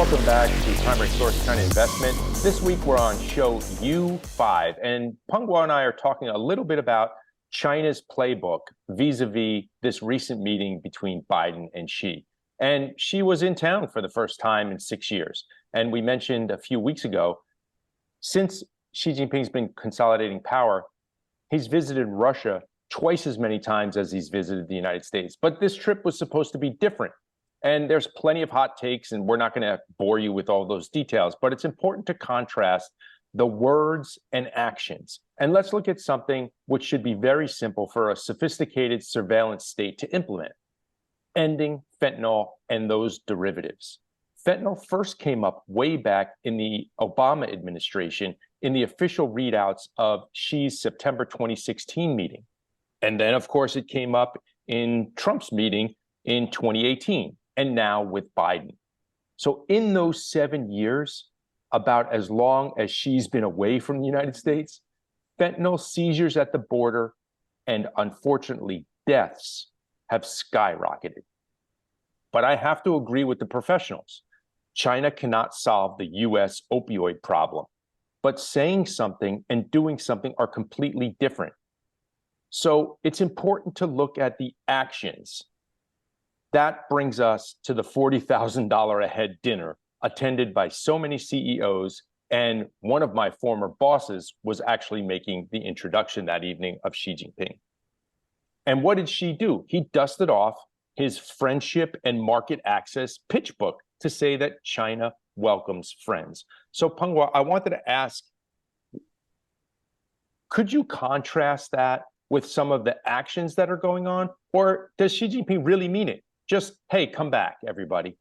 Welcome back to Primary Source China Investment. This week we're on show U5, and Peng Guo and I are talking a little bit about China's playbook vis-a-vis this recent meeting between Biden and Xi. And Xi was in town for the first time in 6 years. And we mentioned a few weeks ago, since Xi Jinping's been consolidating power, he's visited Russia twice as many times as he's visited the United States. But this trip was supposed to be different. And there's plenty of hot takes, and we're not going to bore you with all those details, but it's important to contrast the words and actions. And let's look at something which should be very simple for a sophisticated surveillance state to implement: ending fentanyl and those derivatives. Fentanyl first came up way back in the Obama administration in the official readouts of Xi's September 2016 meeting. And then, of course, it came up in Trump's meeting in 2018. And now with Biden. So in those 7 years, about as long as Xi's been away from the United States, fentanyl seizures at the border and unfortunately deaths have skyrocketed. But I have to agree with the professionals. China cannot solve the US opioid problem, but saying something and doing something are completely different. So it's important to look at the actions. That brings us to the $40,000 a head dinner attended by so many CEOs, and one of my former bosses was actually making the introduction that evening of Xi Jinping. And what did Xi do? He dusted off his friendship and market access pitch book to say that China welcomes friends. So Peng Guo, I wanted to ask, could you contrast that with some of the actions that are going on? Or does Xi Jinping really mean it? Just, hey, come back, everybody.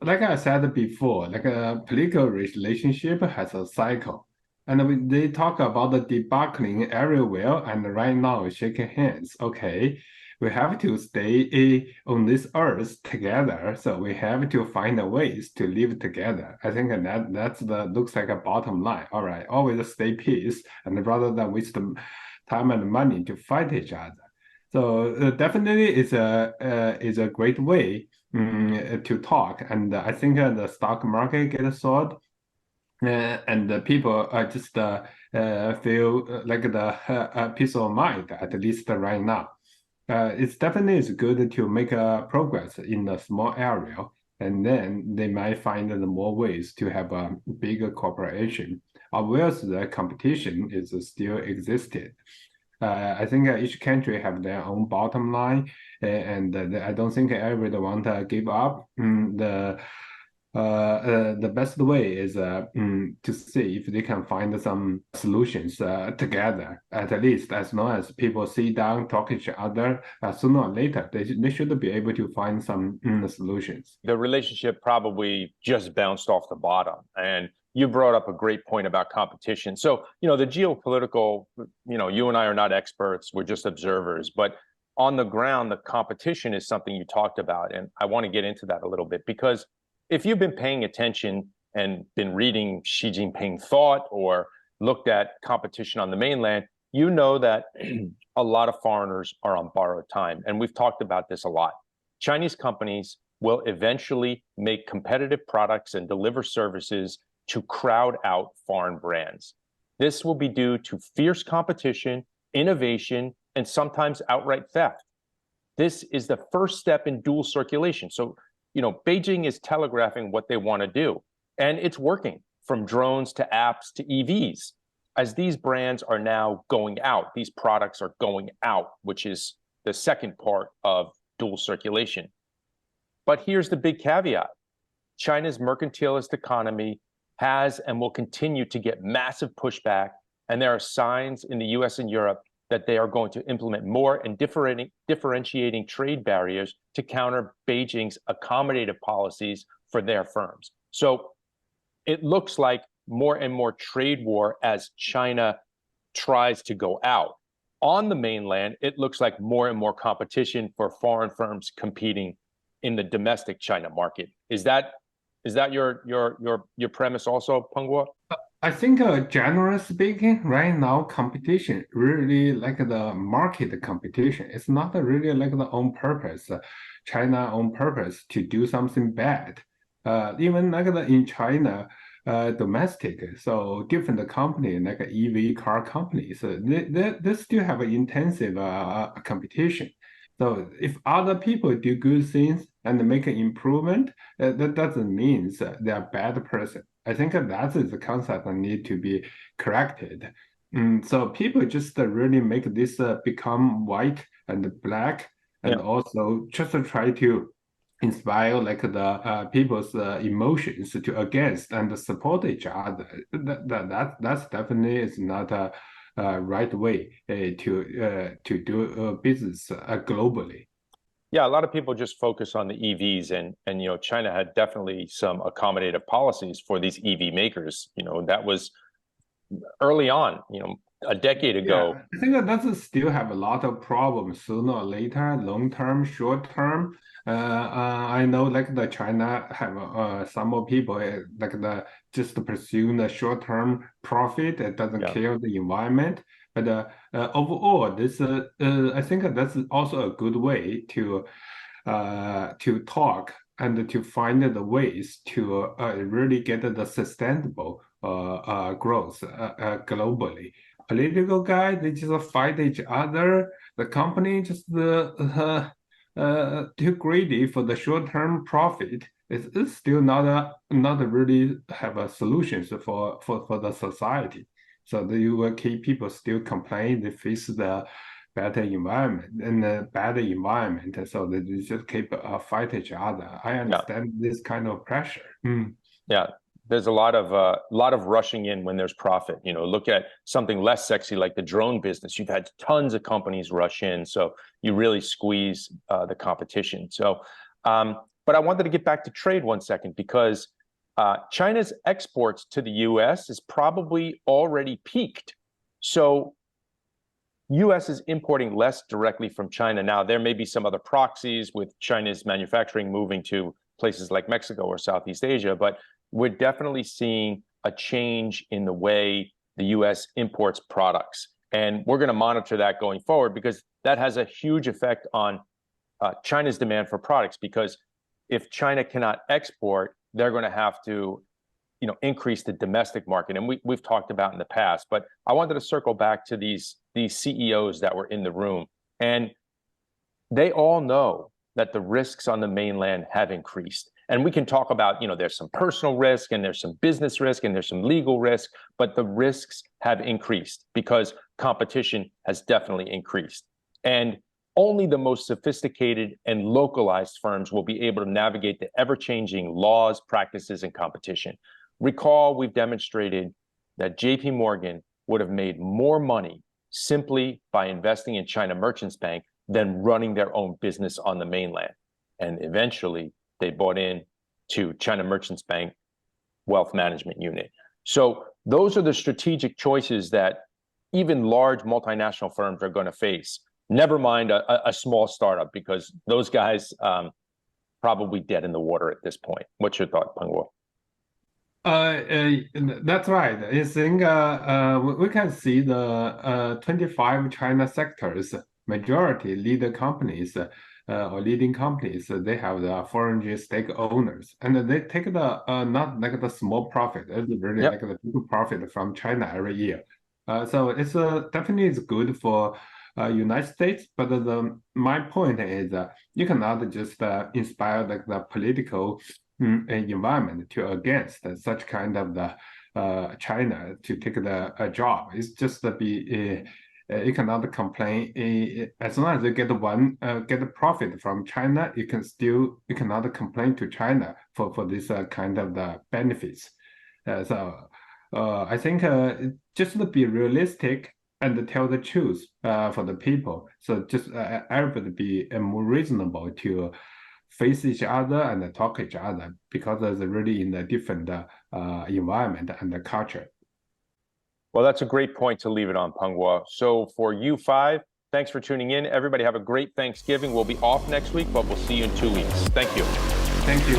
Like I said before, like a political relationship has a cycle. And they talk about the debuckling everywhere, and right now shaking hands. Okay, we have to stay on this earth together, so we have to find ways to live together. I think that's the looks like a bottom line. All right, always stay peace, and rather than waste the time and money to fight each other. So definitely it's a great way to talk, and I think the stock market gets sold, and the people just feel like the peace of mind, at least right now. It's definitely is good to make progress in a small area, and then they might find more ways to have a bigger cooperation. Whereas the competition is still existed. I think each country have their own bottom line, and I don't think everyone want to give up. The best way is to see if they can find some solutions together. At least as long as people sit down, talk to each other, sooner or later they should be able to find some solutions. The relationship probably just bounced off the bottom, and you brought up a great point about competition. So, the geopolitical, you and I are not experts, we're just observers, but on the ground, the competition is something you talked about. And I want to get into that a little bit, because if you've been paying attention and been reading Xi Jinping thought or looked at competition on the mainland, you know that a lot of foreigners are on borrowed time. And we've talked about this a lot. Chinese companies will eventually make competitive products and deliver services to crowd out foreign brands. This will be due to fierce competition, innovation, and sometimes outright theft. This is the first step in dual circulation. So, Beijing is telegraphing what they want to do, and it's working, from drones to apps to EVs. As these brands are now going out, these products are going out, which is the second part of dual circulation. But here's the big caveat. China's mercantilist economy has and will continue to get massive pushback, and there are signs in the US and Europe that they are going to implement more and differentiating trade barriers to counter Beijing's accommodative policies for their firms. So it looks like more and more trade war as China tries to go out. On the mainland, it looks like more and more competition for foreign firms competing in the domestic China market. Is that your premise also, Peng Guo? I think generally speaking, right now competition really like the market competition. It's not really like the on purpose, China on purpose to do something bad. Even like in China, domestic, so different company like EV car companies, they still have an intensive competition. So if other people do good things and make an improvement, that doesn't mean that they are bad person. I think that is the concept that need to be corrected. So people just really make this become white and black, and Yeah. also just to try to inspire like the people's emotions to against and support each other. That's definitely is not a right way to do business globally. Yeah, a lot of people just focus on the EVs, and China had definitely some accommodative policies for these EV makers. That was early on, a decade ago. Yeah, I think that does still have a lot of problems sooner or later, long term, short term. I know like the China have some more people like the just pursue the short term profit. It doesn't Yeah, care the environment. But overall, this I think that's also a good way to talk and to find the ways to really get the sustainable growth globally. Political guy, they just fight each other. The company just too greedy for the short-term profit. It's still not really have a solutions for the society. So you will keep people still complain. They face the better environment and a bad environment, so they just keep fight each other. I yeah, understand this kind of pressure. Mm. yeah. There's a lot of rushing in when there's profit. Look at something less sexy like the drone business. You've had tons of companies rush in, so you really squeeze the competition. So, but I wanted to get back to trade 1 second because China's exports to the U.S. is probably already peaked. So U.S. is importing less directly from China. Now, there may be some other proxies with China's manufacturing moving to places like Mexico or Southeast Asia, but we're definitely seeing a change in the way the U.S. imports products. And we're going to monitor that going forward because that has a huge effect on China's demand for products. Because if China cannot export, they're going to have to increase the domestic market. And we've talked about in the past, but I wanted to circle back to these CEOs that were in the room. And they all know that the risks on the mainland have increased. And we can talk about, there's some personal risk and there's some business risk and there's some legal risk, but the risks have increased because competition has definitely increased. And only the most sophisticated and localized firms will be able to navigate the ever-changing laws, practices, and competition. Recall, we've demonstrated that JP Morgan would have made more money simply by investing in China Merchants Bank than running their own business on the mainland. And eventually, they bought in to China Merchants Bank Wealth Management Unit. So those are the strategic choices that even large multinational firms are going to face. Never mind a small startup, because those guys probably dead in the water at this point. What's your thought, Peng Guo? That's right. I think we can see the 25 China sectors, majority leader companies or leading companies, they have the foreign stake owners, and they take the not like the small profit, it's really like Yep. the big profit from China every year. So it's definitely is good for United States, but my point is you cannot just inspire like the political environment to against such kind of the China to take the job. It's just to be you cannot complain as long as you get a profit from China. You cannot complain to China for this kind of the benefits. I think just to be realistic and tell the truth for the people. So just everybody be more reasonable to face each other and talk each other, because it's really in a different environment and the culture. Well, that's a great point to leave it on, Peng Guo. So for you five, thanks for tuning in. Everybody have a great Thanksgiving. We'll be off next week, but we'll see you in 2 weeks. Thank you. Thank you.